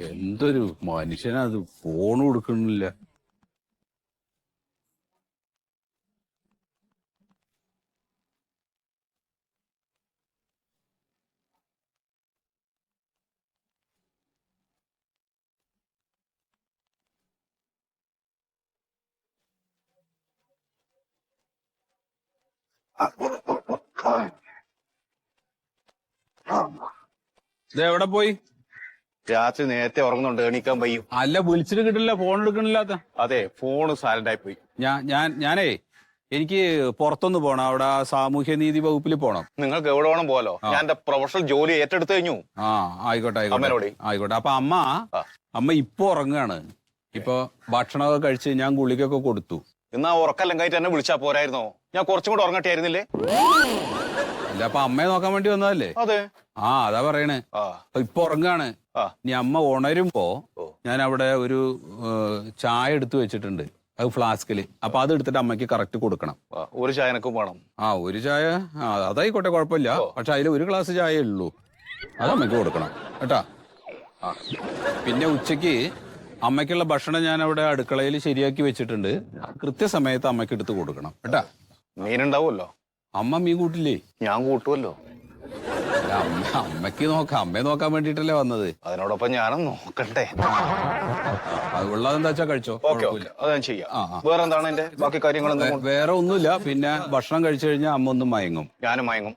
എന്തൊരു മനുഷ്യനത് ഫോൺ കൊടുക്കണില്ല. എവിടെ പോയി? രാത്രി നേരത്തെ ഉറങ്ങുന്നുണ്ട്, എണീക്കാൻ വയ്യും. അല്ല, വിളിച്ചിട്ട് കിട്ടില്ല, ഫോൺ എടുക്കണില്ലാത്ത. അതെ, ഫോണ് സൈലന്റ് ആയി പോയി. ഞാനേ എനിക്ക് പുറത്തൊന്ന് പോണം, അവിടെ സാമൂഹ്യ നീതി വകുപ്പിൽ പോണം. നിങ്ങൾക്ക് എവിടെ വേണം പോലോ, ഞാൻ എന്റെ പ്രൊഫഷണൽ ജോലി ഏറ്റെടുത്തു കഴിഞ്ഞു. ആയിക്കോട്ടെ ആയിക്കോട്ടെ. അപ്പൊ അമ്മ ഇപ്പൊ ഉറങ്ങാണ്. ഇപ്പൊ ഭക്ഷണമൊക്കെ കഴിച്ച് ഞാൻ ഗുളികൊക്കെ കൊടുത്തു. എന്നാ ഉറക്കെല്ലാം കഴിഞ്ഞിട്ട് എന്നെ വിളിച്ചാ പോരായിരുന്നോ? ഞാൻ കുറച്ചും കൂടെ ഉറങ്ങട്ടെയായിരുന്നില്ലേ? അല്ല, അപ്പൊ അമ്മയെ നോക്കാൻ വേണ്ടി വന്നതല്ലേ? അതെ. അതാ പറയണേ. ഇപ്പൊ ഉറങ്ങാണ്. ഇനി അമ്മ ഉണരുമ്പോ ഞാൻ അവിടെ ഒരു ചായ എടുത്തു വെച്ചിട്ടുണ്ട്, അത് ഫ്ലാസ്കില്. അപ്പൊ അത് എടുത്തിട്ട് അമ്മയ്ക്ക് കറക്റ്റ് കൊടുക്കണം. ഒരു ചായ എനക്കും വേണം. ഒരു ചായ അതായിക്കോട്ടെ, കുഴപ്പമില്ല. പക്ഷെ അതിൽ ഒരു ഗ്ലാസ് ചായയേ ഉള്ളൂ, അത് അമ്മയ്ക്ക് കൊടുക്കണം കേട്ടാ. പിന്നെ ഉച്ചക്ക് അമ്മയ്ക്കുള്ള ഭക്ഷണം ഞാൻ അവിടെ അടുക്കളയിൽ ശരിയാക്കി വെച്ചിട്ടുണ്ട്, കൃത്യസമയത്ത് അമ്മയ്ക്ക് എടുത്ത് കൊടുക്കണം കേട്ടാ. മീനുണ്ടാവുമല്ലോ? അമ്മ മീൻ കൂട്ടില്ലേ? ഞാൻ കൂട്ടുമല്ലോ. അമ്മയ്ക്ക് നോക്കാം, അമ്മയെ നോക്കാൻ വേണ്ടിട്ടല്ലേ വന്നത്. അതിനോടൊപ്പം ഞാനും നോക്കട്ടെ. ഉള്ളതെന്താ വെച്ചാ കഴിച്ചോ, അത് ഞാൻ ചെയ്യാം. വേറെ എന്താണ് എന്റെ ബാക്കി കാര്യങ്ങളൊന്നും? വേറെ ഒന്നുമില്ല. പിന്നെ ഭക്ഷണം കഴിച്ചു കഴിഞ്ഞാൽ അമ്മ ഒന്ന് മയങ്ങും. ഞാനും മയങ്ങും.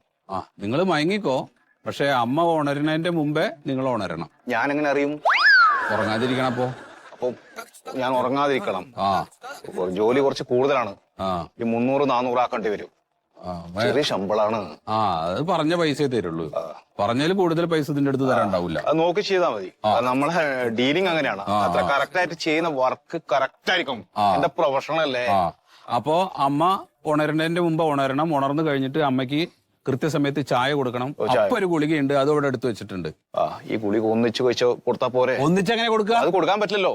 നിങ്ങൾ മയങ്ങിക്കോ, പക്ഷെ അമ്മ ഉണരുന്നതിന്റെ മുമ്പേ നിങ്ങൾ ഉണരണം. ഞാൻ എങ്ങനെ അറിയും? ഉറങ്ങാതിരിക്കണം. അപ്പൊ ഞാൻ ഉറങ്ങാതിരിക്കണം. ജോലി കുറച്ച് കൂടുതലാണ്. ഈ 300-400 ആക്കേണ്ടി വരും. ചെറിയ ശമ്പളാണ്. അത് പറഞ്ഞ പൈസയെ തരുള്ളൂ. പറഞ്ഞതിൽ കൂടുതൽ പൈസ ഇതിന്റെ അടുത്ത് തരാണ്ടാവില്ല. അത് നോക്കി ചെയ്താൽ മതി. നമ്മളെ ഡീലിംഗ് അങ്ങനെയാണ്. അത്ര കറക്റ്റ് ആയിട്ട് ചെയ്യുന്ന വർക്ക് കറക്റ്റ് ആയിരിക്കും. എന്റെ പ്രൊഫഷണൽ അല്ലേ. അപ്പോ അമ്മ ഉണരുന്നതിന്റെ മുമ്പ് ഉണരണം. ഉണർന്നു കഴിഞ്ഞിട്ട് അമ്മയ്ക്ക് കൃത്യസമയത്ത് ചായ കൊടുക്കണം. അപ്പൊ ഒരു ഗുളികയുണ്ട്, അത് ഇവിടെ എടുത്തു വെച്ചിട്ടുണ്ട്. ഈ ഗുളിക ഒന്നിച്ച് കഴിച്ചോ കൊടുത്താ പോരെ? ഒന്നിച്ചെങ്ങനെ കൊടുക്കുക? അത് കൊടുക്കാൻ പറ്റില്ലല്ലോ.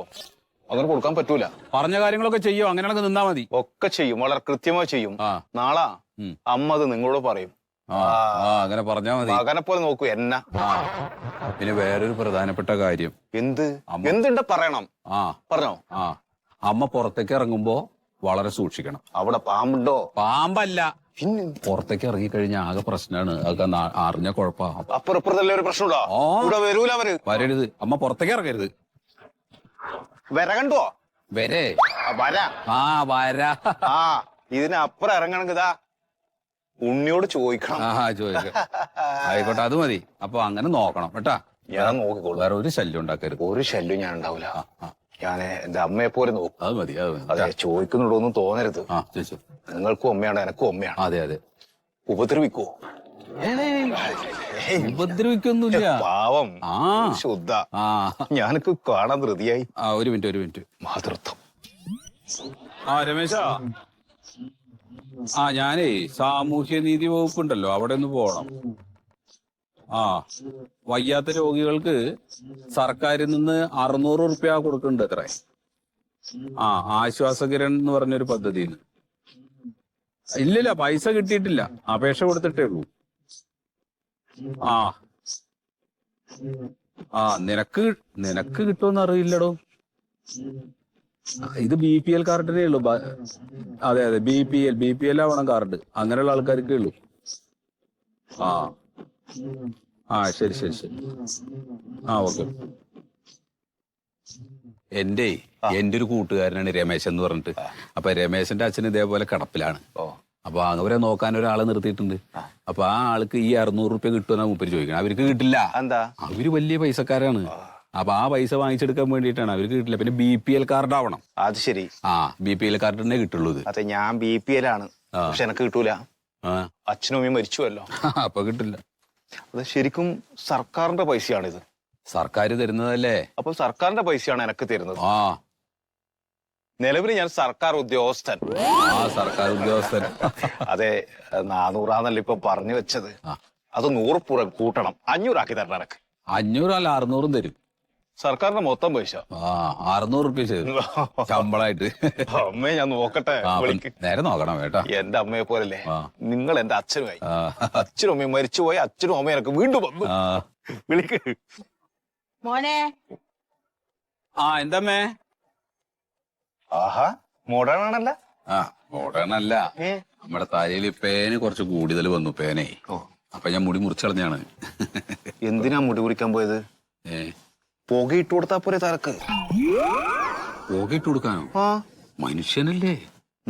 അങ്ങനെ കൊടുക്കാൻ പറ്റൂല. പറഞ്ഞ കാര്യങ്ങളൊക്കെ ചെയ്യോ? അങ്ങനെയാണെങ്കിൽ നിന്നാ മതി. ഒക്കെ ചെയ്യും, വളരെ കൃത്യമായി ചെയ്യും. നാളെ അമ്മ അത് നിങ്ങളോട് പറയും. അങ്ങനെ പറഞ്ഞാ മതി. മകനെ പോലെ നോക്കൂ എന്നെ. പിന്നെ വേറൊരു പ്രധാനപ്പെട്ട കാര്യം. എന്തുണ്ട് പറയണം? പറഞ്ഞോ. അമ്മ പുറത്തേക്ക് ഇറങ്ങുമ്പോ വളരെ സൂക്ഷിക്കണം. അവിടെ പാമ്പുണ്ടോ? പാമ്പല്ല, പിന്നെ പുറത്തേക്ക് ഇറങ്ങിക്കഴിഞ്ഞാൽ ആകെ പ്രശ്നമാണ്. അതൊക്കെ അറിഞ്ഞ കുഴപ്പാ. അപ്പുറപ്പുറത്തല്ലേ ഒരു പ്രശ്നമുണ്ടോ? ഇവിടെ വരൂല അവര്. വരരുത്, അമ്മ പുറത്തേക്ക് ഇറങ്ങരുത്. വര കണ്ടോ? വരെ വര. വര. ഇതിനപ്പുറം ഇറങ്ങണമെങ്കിൽ ഇതാ ഉണ്ണിയോട് ചോദിക്കണം. ചോദിക്കാം. ആയിക്കോട്ടെ, അത് മതി. അപ്പൊ അങ്ങനെ നോക്കണം കേട്ടാ. ഞാൻ നോക്കിക്കോളൂ. വേറെ ഒരു ശല്യം ഉണ്ടാക്കരുത്. ഒരു ശല്യം ഞാൻ ഉണ്ടാവില്ല. ഞാൻ എന്റെ അമ്മയെ പോലെ നോക്കും. അത് മതി. അതെ, ചോദിക്കുന്നുണ്ടോന്നും തോന്നരുത്. നിങ്ങൾക്കും അമ്മയാണ്, എനക്കും അമ്മയാണ്. അതെ. ഉപദ്രവിക്കോ? ഉപദ്രവിക്കൊന്നുമില്ല. പാവം, ശുദ്ധ. ഞാനൊക്കെ കാണാൻ ധൃതിയായി. ഒരു മിനിറ്റ്. മാതൃത്വം. രമേശാ, ഞാനേ സാമൂഹ്യ നീതി വകുപ്പുണ്ടല്ലോ, അവിടെ ഒന്ന് പോകണം. വയ്യാത്ത രോഗികൾക്ക് സർക്കാരിൽ നിന്ന് 600 റുപ്യ കൊടുക്കുന്നുണ്ട് അത്രേ. ആശ്വാസകിരൺ എന്ന് പറഞ്ഞൊരു പദ്ധതിന്ന്. ഇല്ലില്ല, പൈസ കിട്ടിയിട്ടില്ല, അപേക്ഷ കൊടുത്തിട്ടേ ഉള്ളൂ. നിനക്ക് കിട്ടുമെന്ന് അറിയില്ലടോ. ഇത് BPL കാർഡിനേ ഉള്ളൂ. അതെ, BPL ആവണം കാർഡ്. അങ്ങനെയുള്ള ആൾക്കാർക്കേ ഉള്ളൂ. ശരി. ഓക്കെ. എന്റെ ഒരു കൂട്ടുകാരനാണ് രമേശ് എന്ന് പറഞ്ഞിട്ട്. അപ്പൊ രമേശന്റെ അച്ഛൻ ഇതേപോലെ കിടപ്പിലാണ്. അപ്പൊ അവരെ നോക്കാൻ ഒരാളെ നിർത്തിയിട്ടുണ്ട്. അപ്പൊ ആ ആൾക്ക് ഈ 600 റുപ്യ കിട്ടുമെന്നാ മൂപ്പര് ചോദിക്കണം. അവർക്ക് കിട്ടില്ല. എന്താ? അവര് വലിയ പൈസക്കാരാണ്. അപ്പൊ ആ പൈസ വാങ്ങിച്ചെടുക്കാൻ വേണ്ടിയിട്ടാണ്. അവർക്ക് കിട്ടില്ല. പിന്നെ BPL കാർഡ് ആവണം. അത് ശരി. BPL കാർഡ് തന്നെ കിട്ടുള്ളൂ. അതെ, ഞാൻ BPL ആണ്, പക്ഷെ എനക്ക് കിട്ടൂല. അച്ഛനും അമ്മയും മരിച്ചുവല്ലോ. അപ്പൊ കിട്ടില്ല. അത് ശരിക്കും സർക്കാരിന്റെ പൈസയാണിത്. സർക്കാർ തരുന്നതല്ലേ? അപ്പൊ സർക്കാരിന്റെ പൈസയാണ് എനക്ക് തരുന്നത്. നിലവിൽ ഞാൻ സർക്കാർ ഉദ്യോഗസ്ഥൻ. സർക്കാർ ഉദ്യോഗസ്ഥൻ. അതെ, 400 ഇപ്പൊ പറഞ്ഞു വെച്ചത്. അത് 100 കൂട്ടണം, 500 ആക്കി തരണം എനക്ക്. 500 അല്ല, 600 തരും. സർക്കാരിന്റെ മൊത്തം പൈസ 600 റുപ്യ ശമ്പളമായിട്ട്. അമ്മയെ ഞാൻ നോക്കട്ടെ. നേരെ നോക്കണം കേട്ടോ. എന്റെ അമ്മയെ പോലല്ലേ നിങ്ങൾ എന്റെ അച്ഛനുമായി. അച്ഛനും അമ്മയും മരിച്ചുപോയി. അച്ഛനും അമ്മയും എനക്ക് വീണ്ടും വന്നു. വിളിക്ക് മോനെ. ആ എന്താമ്മേ? ആഹാ മോഡേൺ ആണല്ല. ആ മോഡേൺ അല്ല, നമ്മുടെ തലയിൽ പേന് കുറച്ച് കൂടുതൽ വന്നു പേനേ. അപ്പൊ ഞാൻ മുടി മുറിച്ചളഞ്ഞാണ്. എന്തിനാ മുടി കുറിക്കാൻ പോയത്? പുകയിട്ട് കൊടുത്താ പോരെ തലക്ക്? പുകയിട്ട് കൊടുക്കാനോ? ആ മനുഷ്യനല്ലേ.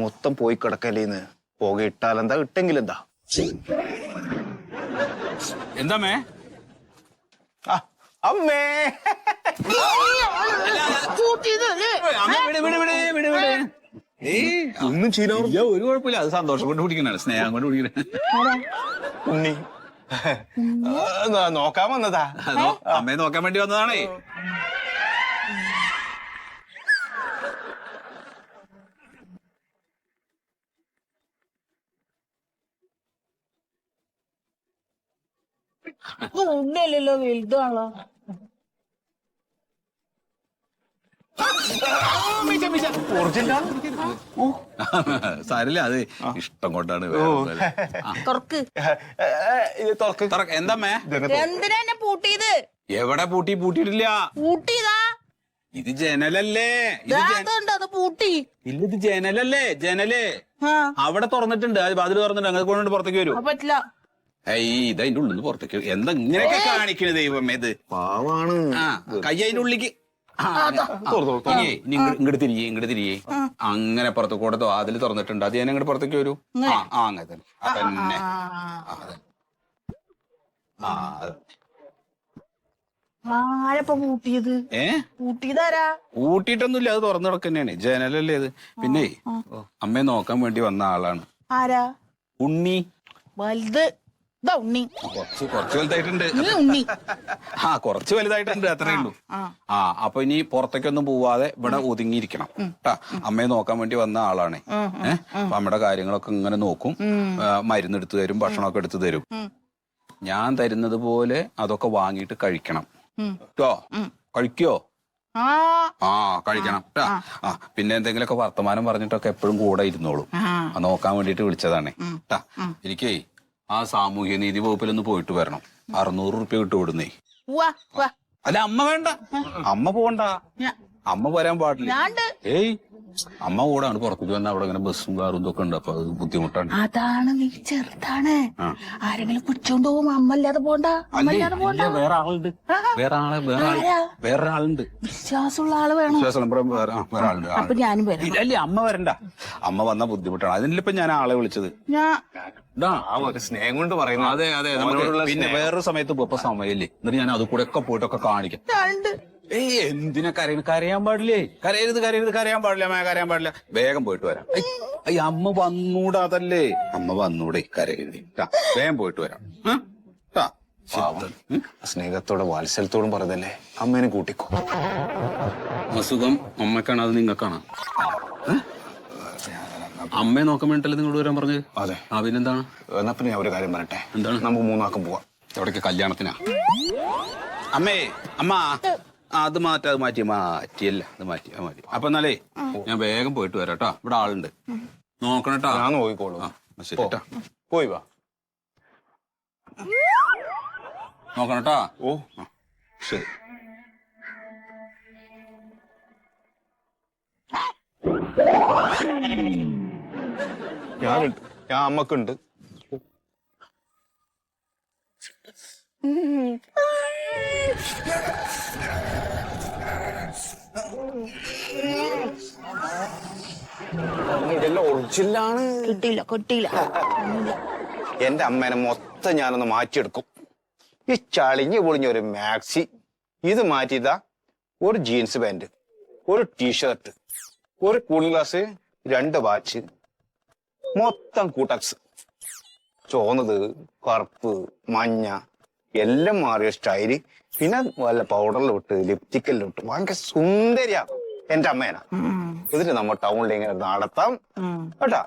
മൊത്തം പോയി കിടക്കല്ലേന്ന്. പുകയിട്ടാലെന്താ ഇട്ടെങ്കിലെന്താ? എന്താമ്മേ? അമ്മേ ഒന്നും ചെയ്യില്ല. ഒരു കുഴപ്പമില്ല, അത് സന്തോഷം കൊണ്ട് പിടിക്കണ, സ്നേഹം കൊണ്ട് പിടിക്കണ. ഉണ്ണി നോക്കാൻ വന്നതാ. അമ്മയെ നോക്കാൻ വേണ്ടി വന്നതാണേ. ഉണ്ണിയല്ലല്ലോ വലുതാണല്ലോ. സാരില്ല, അത് ഇഷ്ടം കൊണ്ടാണ്. എന്താമ്മേ? എന്തിനാ എന്നെ പൂട്ടിയത്? എവിടെ പൂട്ടി? പൂട്ടിയിട്ടില്ല. പൂട്ടിയതാ. ഇത് ജനലല്ലേ? അത് പൂട്ടി. ഇല്ല, ഇത് ജനലല്ലേ? ജനല് അവിടെ തുറന്നിട്ടുണ്ട്. അത് വാതിൽ തുറന്നിട്ടുണ്ട്. അങ്ങനെ കൊണ്ടുകൊണ്ട് പുറത്തേക്ക് വരും. പറ്റില്ല. ഇത് അതിന്റെ ഉള്ളിൽ നിന്ന് പുറത്തേക്ക് എന്താ ഇങ്ങനെയൊക്കെ കാണിക്കണത് ദൈവമേ? ഇത് പാവാണ്. കൈ അതിന്റെ ഉള്ളിക്ക് ഇങ്ങോട്ട് തിരിയേ. അങ്ങനെ പുറത്ത് കൂടെ അതിൽ തുറന്നിട്ടുണ്ട്. അത് ഞാൻ ഇങ്ങോട്ട് പുറത്തേക്ക് വരൂ. അങ്ങനെ തന്നെ. അതന്നെ. ആരപ്പ പൂട്ടിയത്? പൂട്ടിയതാരാ? പൂട്ടിയിട്ടൊന്നുമില്ല, അത് തുറന്നു കിടക്കുന്നതാണ്. ജനലല്ലേ ഇത്. പിന്നെ അമ്മയെ നോക്കാൻ വേണ്ടി വന്ന ആളാണ്. ആരാ? ഉണ്ണി. വലുത് ഉണ്ണി. കുറച്ച് വലുതായിട്ടുണ്ട്. ഉണ്ണി കുറച്ച് വലുതായിട്ടുണ്ട്, അത്രേ ഉള്ളൂ. അപ്പൊ ഇനി പുറത്തേക്കൊന്നും പോവാതെ ഇവിടെ ഒതുങ്ങിയിരിക്കണം കേട്ടാ. അമ്മയെ നോക്കാൻ വേണ്ടി വന്ന ആളാണ്. അപ്പൊ അമ്മയുടെ കാര്യങ്ങളൊക്കെ ഇങ്ങനെ നോക്കും. മരുന്ന് എടുത്തു തരും, ഭക്ഷണമൊക്കെ എടുത്തു തരും. ഞാൻ തരുന്നത് പോലെ അതൊക്കെ വാങ്ങിയിട്ട് കഴിക്കണം കേട്ടോ. കഴിക്കോ? കഴിക്കണം കേട്ടാ. പിന്നെ എന്തെങ്കിലുമൊക്കെ വർത്തമാനം പറഞ്ഞിട്ടൊക്കെ എപ്പോഴും കൂടെ ഇരുന്നോളൂ. നോക്കാൻ വേണ്ടിട്ട് വിളിച്ചതാണ് കേട്ടാ. എനിക്കേ ആ സാമൂഹ്യ നീതി വകുപ്പിലൊന്ന് പോയിട്ട് വരണം. 600 റുപ്യ കിട്ടുവിടുന്നേ. അല്ല, അമ്മ വേണ്ട, അമ്മ പോണ്ട. അമ്മ വരാൻ പാടില്ല. ഏയ്, അമ്മ കൂടാണ് പുറത്തേക്ക് വന്ന അവിടെ ഇങ്ങനെ ബസ്സും കാറും ഇതൊക്കെ ഉണ്ട്. അപ്പൊ അത് ബുദ്ധിമുട്ടാണ്. അതാണ്, നീ ചെറുതാണ്. ആരെങ്കിലും പിടിച്ചോണ്ട് പോകും. അമ്മ അല്ലാതെ പോണ്ട. വേറെ ആളുണ്ട്. വേറൊരാളുണ്ട്. വിശ്വാസമുള്ള ആള് വേണം. വേറെ ആളുണ്ട്. അപ്പൊ ഞാനും വരാം. അല്ലേ, അമ്മ വരണ്ട. അമ്മ വന്ന ബുദ്ധിമുട്ടാണ്. അതിനിപ്പോ ഞാൻ ആളെ വിളിച്ചത്. സ്നേഹം കൊണ്ട് പറയുന്നു. അതെ അതെ. പിന്നെ വേറൊരു സമയത്ത് ഇപ്പൊ സമയല്ലേ, എന്നിട്ട് ഞാൻ അത് കൂടെ ഒക്കെ പോയിട്ടൊക്കെ കാണിക്കാം. ഏയ്, എന്തിനാ കരയണം? കരയാൻ പാടില്ലേ? കരയരുത്. കരയാൻ പാടില്ല. കരയാൻ പാടില്ല. വേഗം പോയിട്ട് വരാം. അമ്മ വന്നൂടാ. അതല്ലേ, അമ്മ വന്നൂടെ. കരയരുത്. വേഗം പോയിട്ട് വരാം. സ്നേഹത്തോടെ വാത്സല്യത്തോടും പറഞ്ഞല്ലേ. അമ്മേനെ കൂട്ടിക്കോ. അസുഖം അമ്മക്കാണ്, അത് നിങ്ങൾക്കാണ്. അമ്മയെ നോക്കാൻ വേണ്ടിട്ടല്ലേ നിങ്ങളോട് വരാൻ പറഞ്ഞത്? അതെ. പിന്നെന്താണ്? എന്നാ പിന്നെ ഞാൻ ഒരു കാര്യം പറയട്ടെ. എന്താണ്? നമുക്ക് 3 ആക്കും പോവാം. എവിടേക്ക്? കല്യാണത്തിനാ? അമ്മ അത് മാറ്റിയല്ല. അത് മാറ്റി. അപ്പൊ എന്നാലേ ഞാൻ വേഗം പോയിട്ട് വരാം കേട്ടോ. ഇവിടെ ആളുണ്ട്, നോക്കണട്ടാ. ഞാൻ നോക്കിക്കോളൂ. ശരി, പോയി വാ. നോക്കണട്ടാ. ശരി. ഞാൻ അമ്മക്കുണ്ട്. ഇതെല്ലാം ഒറിജിനലാണ്. കിട്ടിയില്ല. എന്റെ അമ്മേനെ മൊത്തം ഞാനൊന്ന് മാറ്റിയെടുക്കും. ഈ ചളിഞ്ഞ് പൊളിഞ്ഞ ഒരു മാക്സി, ഇത് മാറ്റിയതാ ഒരു ജീൻസ് പാന്റ്, ഒരു ടീഷർട്ട്, ഒരു കൂളിംഗ് ഗ്ലാസ്, 2 വാച്ച്, മൊത്തം കൂട്ടക്സ്. ചോന്നത്, കറുപ്പ്, മഞ്ഞ എല്ലാം മാറിയ സ്റ്റൈല്. പിന്നെ വല്ല പൗഡറിലിട്ട് ലിപ്സ്റ്റിക്കലിട്ട് ഭയങ്കര സുന്ദരിയാ എന്റെ അമ്മേനാ. എന്നിട്ട് നമ്മ ടൗണിൽ ഇങ്ങനെ നടത്താം കേട്ടാ.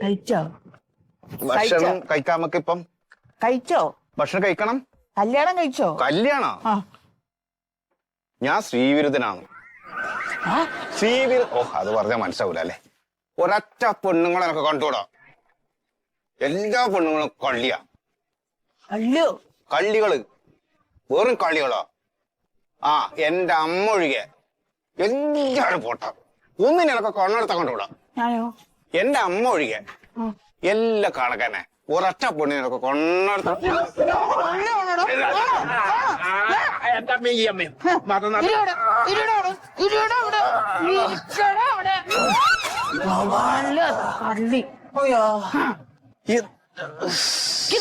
കഴിച്ചോ? ഭക്ഷണം കഴിക്കാൻ നമുക്ക് ഇപ്പം കഴിച്ചോ? ഭക്ഷണം കഴിക്കണം. കല്യാണം കഴിച്ചോ? കല്യാണോ? ഞാൻ ശ്രീവിരുദ്ധനാണ്. അത് പറഞ്ഞാൽ മനസ്സിലാവൂല അല്ലെ. ഒരൊറ്റ പെണ്ണുങ്ങളെ എനിക്ക് കണ്ടുകൂടാ. എല്ലാ പെണ്ണുങ്ങളും കള്ളിയാ. കള്ളികള് വെറും കള്ളികളാ. എന്റെ അമ്മ ഒഴികെ എല്ലാരും പോട്ട ഒന്നിനൊക്കെ കൊണ്ടെടുത്ത കൊണ്ടുവിടാം. ഞാനോ എന്റെ അമ്മ ഒഴികെ എല്ലാ കാളക്കാനെ ഒരൊറ്റ പെണ്ണിനൊക്കെ കൊണ്ടെടുത്ത കള്ളി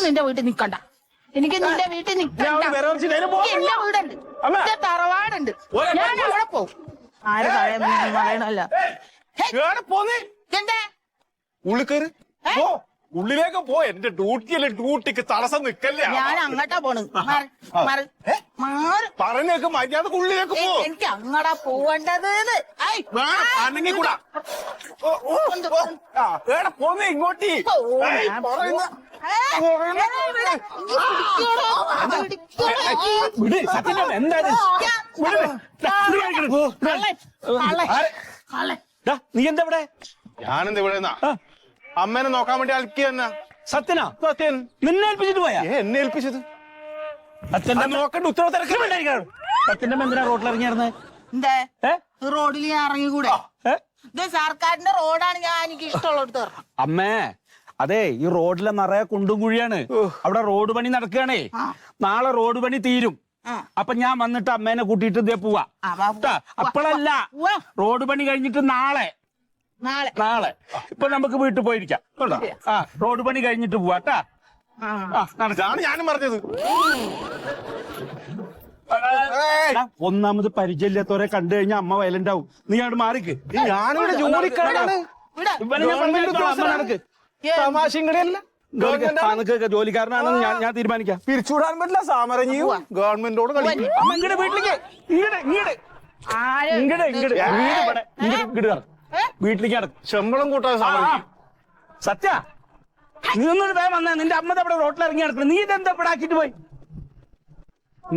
നിന്റെ വീട്ടിൽ നിക്കണ്ട. എനിക്ക് നിന്റെ വീട്ടിൽ നിക്കണ്ട. എന്റെ വീടുണ്ട്, എന്റെ തറവാടുണ്ട്. ഞാൻ അവിടെ പോവും. ആര് പറയണല്ല. എന്റെ ഉള്ളിക്കേറ് പോ, ഉള്ളിലേക്ക് പോ. എന്റെ ഡ്യൂട്ടിയല്ലേ, ഡ്യൂട്ടിക്ക് തടസ്സം നിക്കല്ലേ. ഞാൻ അങ്ങട്ടാ പോണ്. പറഞ്ഞേക്ക് മര്യാദക്ക് ഉള്ളിലേക്ക് പോ. എനിക്ക് അങ്ങടാ പോവേണ്ടത്. ആണെങ്കിൽ കൂടാ പോന്നേ ഇങ്ങോട്ടി. നീ എന്താ ഇവിടെ? ഞാനെന്ത് ഇവിടെ അമ്മേനെ നോക്കാൻ വേണ്ടി അലക്കി തന്നെ. സത്യനാ? സത്യൻ നിന്നെ ഏൽപ്പിച്ചിട്ട് പോയാ? എന്നെ ഏൽപ്പിച്ചത് അച്ഛന്റെ നോക്കണ്ട ഉത്തരവാദിത്തം. സത്യന്റെ എന്തിനാ റോട്ടിലിറങ്ങിയായിരുന്നേ? എന്തേ റോഡിൽ ഞാൻ ഇറങ്ങിക്കൂടെ? ഇത് സർക്കാരിന്റെ റോഡാണ്. ഞാൻ എനിക്ക് ഇഷ്ടമുള്ളത്. അമ്മേ, അതെ, ഈ റോഡിലെ നിറയെ കുണ്ടും കുഴിയാണ്. അവിടെ റോഡ് പണി നടക്കുകയാണേ. നാളെ റോഡ് പണി തീരും. അപ്പൊ ഞാൻ വന്നിട്ട് അമ്മേനെ കൂട്ടിയിട്ട് ഇതേ പോവാ. അപ്പോഴല്ല, റോഡ് പണി കഴിഞ്ഞിട്ട് നാളെ ഇപ്പൊ നമുക്ക് വീട്ടിൽ പോയിരിക്കാം. റോഡ് പണി കഴിഞ്ഞിട്ട് പോവാട്ടാ. ഇതാണ് ഞാനും പറഞ്ഞത്. ഒന്നാമത് പരിചയമില്ലാത്തവരെ കണ്ടു കഴിഞ്ഞാൽ അമ്മ വയലന്റ് ആവും. നീ അവിടെ മാറിക്ക്. ഞാനിവിടെ ജോലിക്കാരാണ്. ജോലിക്കാരനാണെന്ന് ഞാൻ തീരുമാനിക്കാം. പിരിച്ചുവിടാൻ പറ്റില്ല. സാമരഞ്ഞിയും ഗവൺമെന്റോട് കളിക്കും. ഇങ്ങടെ വീട്ടിലേക്ക് വീട്ടിലേക്ക് നടക്കും. ശമ്പളം കൂട്ടാൻ സാമരഞ്ഞി. സത്യ, നീ ഒന്നൊരു വേഗം വന്നാ. നിന്റെ അമ്മ അവിടെ റോട്ടിൽ ഇറങ്ങി നടക്കണം. നീ ഇതെന്താ ഇവിടെ ആക്കിട്ട് പോയി?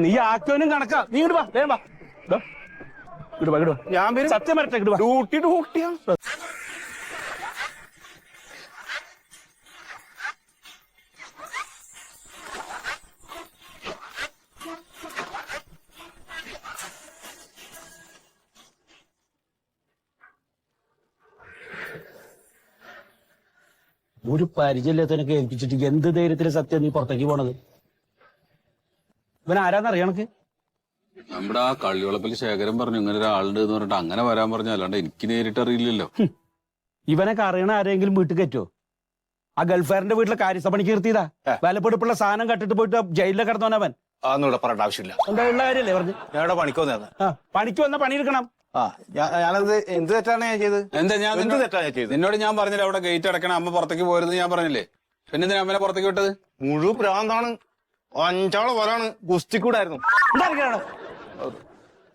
നീ ആക്കിയവനും കണക്കാ. നീ ഇങ്ങോട്ട് വാ, വേഗം വാ. ഞാൻ സത്യം വരട്ടെ. ഡ്യൂട്ടിയാണ്. ഒരു പരിചയമില്ലാത്തവനൊക്കെ ഏൽപ്പിച്ചിട്ട് എന്ത് ധൈര്യത്തില് സത്യം നീ പുറത്തേക്ക് പോണത്? ഇവൻ ആരാന്നറിയണക്ക്? നമ്മുടെ ആ കള്ളിവളപ്പിൽ ശേഖരൻ പറഞ്ഞു ഇങ്ങനെ ഒരാളുണ്ട് എന്ന് പറഞ്ഞിട്ട് അങ്ങനെ വരാൻ പറഞ്ഞു. അല്ലാണ്ട് എനിക്ക് നേരിട്ട് അറിയില്ലല്ലോ. ഇവനൊക്കെ അറിയണ ആരെങ്കിലും വീട്ടിൽ കയറ്റോ? ആ ഗൾഫുകാരന്റെ വീട്ടിലെ കാര്യസ്ഥപണിക്ക് നിർത്തിയതാ. വിലപ്പെടുപ്പുള്ള സാധനം കട്ടിട്ട് പോയിട്ട് ജയിലിൽ കിടന്നവനവൻ. അതൊന്നും ഇവിടെ പറയേണ്ട ആവശ്യമില്ല. എന്താ ഉള്ള കാര്യല്ലേ പറഞ്ഞു? ഞാൻ ഇവിടെ പണിക്ക് വന്നതാണ്. പണിക്ക് വന്ന പണിയെടുക്കണം. ഞാനത് എന്ത് തെറ്റാണ് ഞാൻ ചെയ്തത്? എന്താ ഞാൻ എന്ത് തെറ്റാണ് ഞാൻ ചെയ്തത്? നിന്നോട് ഞാൻ പറഞ്ഞില്ല അവിടെ ഗേറ്റ് അടക്കണം, അമ്മ പുറത്തേക്ക് പോരുത് ഞാൻ പറഞ്ഞില്ലേ? പിന്നെ എന്തിനാ അമ്മനെ പുറത്തേക്ക് വിട്ടത്? മുഴുവൻ ഭ്രാന്താണ്. 5 വരാണ് ഗുസ്തിക്കൂടായിരുന്നു.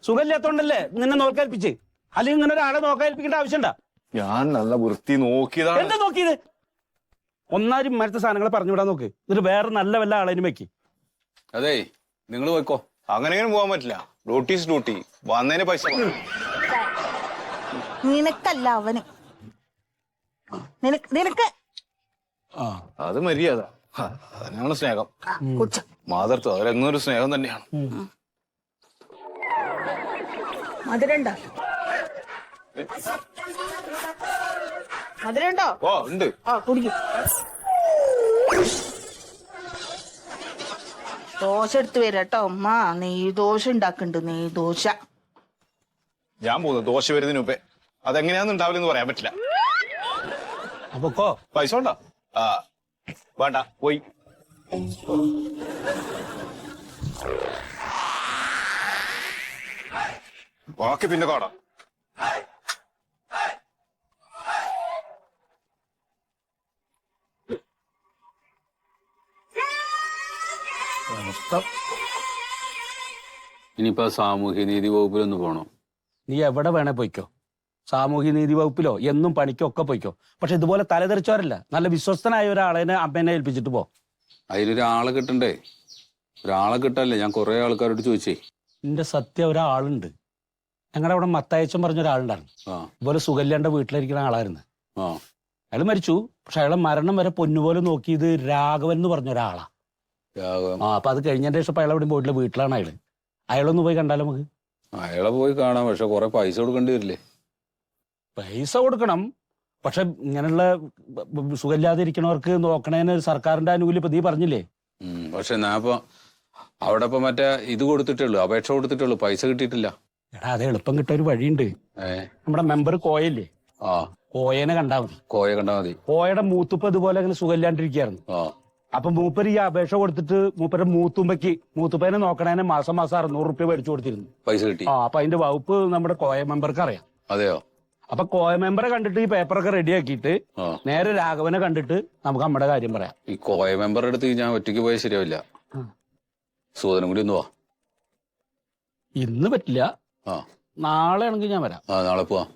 സുഖമില്ലാത്തോണ്ടല്ലേ നിന്നെ നോക്കേൽപ്പിച്ച്? അല്ലെങ്കിൽ ഇങ്ങനെ ഒരാളെ നോക്കേൽപ്പിക്കേണ്ട ആവശ്യമുണ്ടാ? ഞാൻ നല്ല വൃത്തി നോക്കിയതാണ്. എന്താ നോക്കിയത്? ഒന്നാരും മരത്തെ സാധനങ്ങളെ പറഞ്ഞുവിടാൻ നോക്ക്. എന്നിട്ട് വേറെ നല്ല വല്ല ആളേനും വെക്ക്. അതെ, നിങ്ങൾ പോയിക്കോ. അങ്ങനെയും പോകാൻ പറ്റില്ല. Duties duty. വന്നതിന് പൈസ. നിനക്കല്ല അവന്. നിനക്ക് അത് മര്യാദ. അതിനാണ് സ്നേഹം. മാതൃത്വം അവരെന്നൊരു സ്നേഹം തന്നെയാണ്. മധുരണ്ടോ? മധുരണ്ടോ? ഓ ഉണ്ട്. കുടിക്കും. ദോശ എടുത്ത് വരട്ടോ അമ്മ. നെയ്ദോശ ഉണ്ടാക്കുന്നുണ്ട്. നെയ്ദോശ. ഞാൻ പോകുന്നു ദോശ വരുന്നതിന് മുമ്പേ. അതെങ്ങനെയാന്ന് ഉണ്ടാവില്ലെന്ന് പറയാൻ പറ്റില്ല. അപ്പൊ പൈസ ഉണ്ടോ? വേണ്ട, പോയി. ബാക്കി പിന്നെ കാണാം. ഇനിയിപ്പോ സാമൂഹ്യ നീതി വകുപ്പിലൊന്ന് പോണോ? നീ എവിടെ വേണേ പോയിക്കോ. സാമൂഹ്യ നീതി വകുപ്പിലോ എന്നും പണിക്കൊക്കെ പോയിക്കോ. പക്ഷെ ഇതുപോലെ തലതെറിച്ചവരല്ല, നല്ല വിശ്വസ്തനായ ഒരാളെ അമ്മേനെ ഏൽപ്പിച്ചിട്ട് പോ. അതിലൊരാളെ കിട്ടണ്ടേ? ഒരാളെ കിട്ടല്ലേ? ഞാൻ കുറെ ആൾക്കാരോട് ചോദിച്ചേ. നിന്റെ സത്യം ഒരാളുണ്ട്. ഞങ്ങളുടെ അവിടെ മത്തായച്ചൻ പറഞ്ഞ ഒരാളുണ്ടായിരുന്നു. ഇതുപോലെ സുഖല്യാണ്ട് വീട്ടിലിരിക്കുന്ന ആളായിരുന്നു. അയാൾ മരിച്ചു. പക്ഷെ അയാളെ മരണം വരെ പൊന്നുപോലെ നോക്കിയത് രാഘവൻ എന്ന് പറഞ്ഞ ഒരാളാ. അപ്പൊ അത് കഴിഞ്ഞതിന്റെ ശേഷം അയാൾ എവിടെയും പോയിട്ടില്ല. വീട്ടിലാണ് അയാള്. അയാളൊന്ന് പോയി കണ്ടാലോ നമുക്ക്? അയാളെ പോയി കാണാം, പക്ഷെ കുറെ പൈസ കൊടുക്കേണ്ടി വരില്ലേ? പൈസ കൊടുക്കണം, പക്ഷെ ഇങ്ങനെയുള്ള സുഖമില്ലാതെ ഇരിക്കണവർക്ക് നോക്കണേന് സർക്കാരിന്റെ ആനുകൂല്യം ഇപ്പൊ നീ പറഞ്ഞില്ലേ. പക്ഷെ ഞാൻ ഇപ്പൊ അവിടെ ഇപ്പൊ മറ്റേ ഇത് കൊടുത്തിട്ടുള്ളൂ, അപേക്ഷ കൊടുത്തിട്ടുള്ളൂ, പൈസ കിട്ടിയിട്ടില്ല. എടാ അത് എളുപ്പം കിട്ടാൻ ഒരു വഴിയുണ്ട്. നമ്മുടെ മെമ്പർ കോയല്ലേ, ആ കോയനെ കണ്ടാ മതി. കോയ കണ്ടാ മതി. കോയയുടെ മൂത്തുപ്പ ഇതുപോലെ അങ്ങനെ സുഖമില്ലാണ്ടിരിക്കുകയായിരുന്നു. അപ്പൊ മൂപ്പര് ഈ അപേക്ഷ കൊടുത്തിട്ട് മൂപ്പരുടെ മൂത്തുപ്പനെ നോക്കണേനെ മാസം 600 റുപ്യ മേടിച്ചു കൊടുത്തിരുന്നു. പൈസ കിട്ടി. അപ്പൊ അതിന്റെ വകുപ്പ് നമ്മുടെ കോയ മെമ്പർക്ക് അറിയാം. അതെയോ? അപ്പൊ കോയ മെമ്പറെ കണ്ടിട്ട് ഈ പേപ്പറൊക്കെ റെഡിയാക്കിയിട്ട് നേരെ രാഘവനെ കണ്ടിട്ട് നമുക്ക് നമ്മുടെ കാര്യം പറയാം. ഈ കോയ മെമ്പറുടെ അടുത്ത് ഞാൻ ഒറ്റയ്ക്ക് പോയാൽ ശരിയാവില്ല. സൂതനം കൂടി ഒന്ന് വാ. ഇന്ന് പറ്റില്ല, നാളെ ആണെങ്കിൽ ഞാൻ വരാം. നാളെ പോവാം.